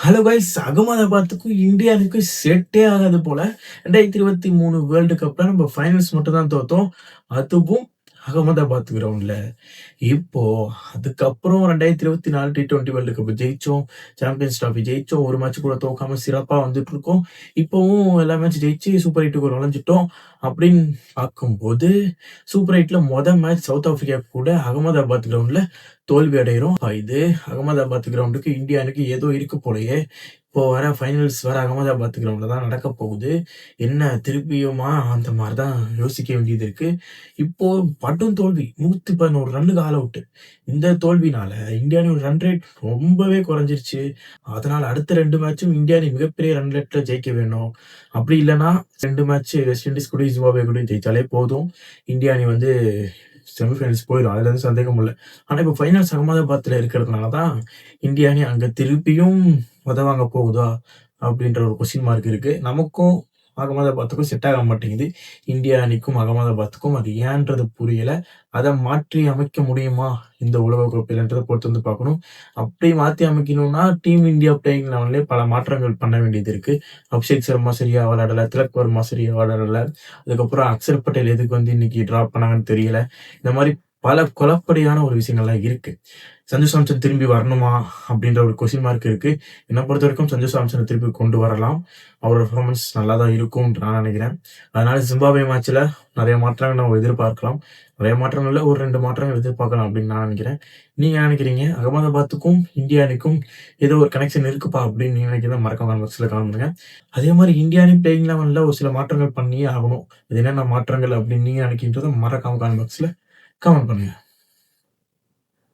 Hello guys, அகமதாபாத்துக்கும் இந்தியாவுக்கும் செட்டே ஆகாது போல. 2023 வேர்ல்டு கப்ல நம்ம ஃபைனல்ஸ் மட்டும் தான் தோத்தோம். அதுவும் அகமதாபாத் கிரவுண்ட்ல. இப்போ அதுக்கப்புறம் 2024 T20 வேர்ல்டு கப் ஜெயிச்சோம். சாம்பியன்ஸ் டிராஃபி ஜெயிச்சோம். ஒரு மேட்ச் கூட தோக்காம சிறப்பா வந்துட்டு இருக்கோம். இப்பவும் எல்லா மேட்ச் ஜெயிச்சு சூப்பர் 8க்கு நுழைஞ்சுட்டோம். அப்படின்னு பார்க்கும்போது, சூப்பர் 8ல மேட்ச் சவுத் ஆப்பிரிக்கா கூட அகமதாபாத் கிரவுண்ட்ல தோல்வி அடைகிறோம். இது அகமதாபாத் கிரவுண்டுக்கு இந்தியா அணிக்கு ஏதோ இருக்கு போலயே. இப்போ வர ஃபைனல்ஸ் வேற அகமதாபாத் கிரவுண்ட்ல தான் நடக்க போகுது. என்ன திருப்பியுமா அந்த மாரி தான் யோசிக்க வேண்டியது இருக்கு. இப்போ படும் தோல்வி 111 ரன்னுக்கு ஆல் அவுட். இந்த தோல்வினால இந்தியா அணியோட ரன் ரேட் ரொம்பவே குறைஞ்சிருச்சு. அதனால அடுத்த 2 மேட்சும் இந்தியா அணி மிகப்பெரிய ரன் ரேட்ல ஜெயிக்க வேணும். அப்படி இல்லன்னா 2 மேட்ச் வெஸ்ட் இண்டீஸ் கூடயும், ஜிம்பாப்வே கூடயும் ஜெயிச்சாலே போதும். இந்தியா அணி செமிஃபைனல்ஸ் போயிடும். அதுல எந்த சந்தேகமும் இல்ல. ஆனா இப்போ ஃபைனல்ஸ் அகமதாபாத்ல இருக்கிறதுனால தான் இந்தியா அணி அங்க திருப்பியும் உதவாங்க போகுதா? அப்படின்ற ஒரு கொஸ்டின் மார்க் இருக்கு. நமக்கும் அகமதாபாத்துக்கும் செட் ஆக மாட்டேங்குது. இந்தியா அணிக்கும் அகமதாபாத்துக்கும் அது ஏன்றது புரியல. அத மாற்றி அமைக்க முடியுமா? இந்த உலகக் கோப்பையிலன்றத பொறுத்து வந்து பார்க்கணும். அப்படி மாத்தி அமைக்கணும்னா, டீம் இந்தியா பிளேயிங் 11லயே பல மாற்றங்கள் பண்ண வேண்டியது இருக்கு. அபிஷேக் சர்மா சரியா விளையாடல. திலக் வர்மா சரியா விளையாடல. அதுக்கப்புறம் அக்ஷர் பட்டேல் எதுக்கு இன்னைக்கு டிராப் பண்ணாங்கன்னு தெரியல. இந்த மாரி பல குழப்படியான ஒரு விஷயங்கள்லாம் இருக்கு. சஞ்சு சாம்சன் திரும்பி வரணுமா? அப்படின்ற ஒரு கொஸ்டின் மார்க் இருக்கு. என்ன பொறுத்தவரைக்கும் சஞ்சு சாம்சன திருப்பி கொண்டு வரலாம். அவரோட பெர்ஃபார்மன்ஸ் நல்லா தான் இருக்கும்னு நான் நினைக்கிறேன். அதனால ஜிம்பாப்வே மேட்ச்ல நெறைய மாற்றங்கள் நம்ம எதிர்பார்க்கலாம். நெறைய மாற்றங்கள் இல்ல, ஒரு 2 மாற்றங்கள் எதிர்பார்க்கலாம் அப்படின்னு நான் நினைக்கிறேன். நீங்க என்ன நினைக்கிறீங்க? அகமதாபாத்துக்கும், இந்தியா அணிக்கும் ஏதோ ஒரு கனெக்ஷன் இருக்குப்பா அப்படின்னு நீங்க நினைக்கிறத மறக்காம கமெண்ட் பாக்ஸ்ல கமெண்ட் பண்ணுங்க. அதே மாரி இந்தியா அணி பிளேயிங் 11ல ஒரு சில மாற்றங்கள் பண்ணியே ஆகணும். அது என்னென்ன மாற்றங்கள் அப்படின்னு நீங்க நினைக்கின்றத மறக்காம கமெண்ட் பாக்ஸ்ல கமெண்ட் பண்ணுங்க.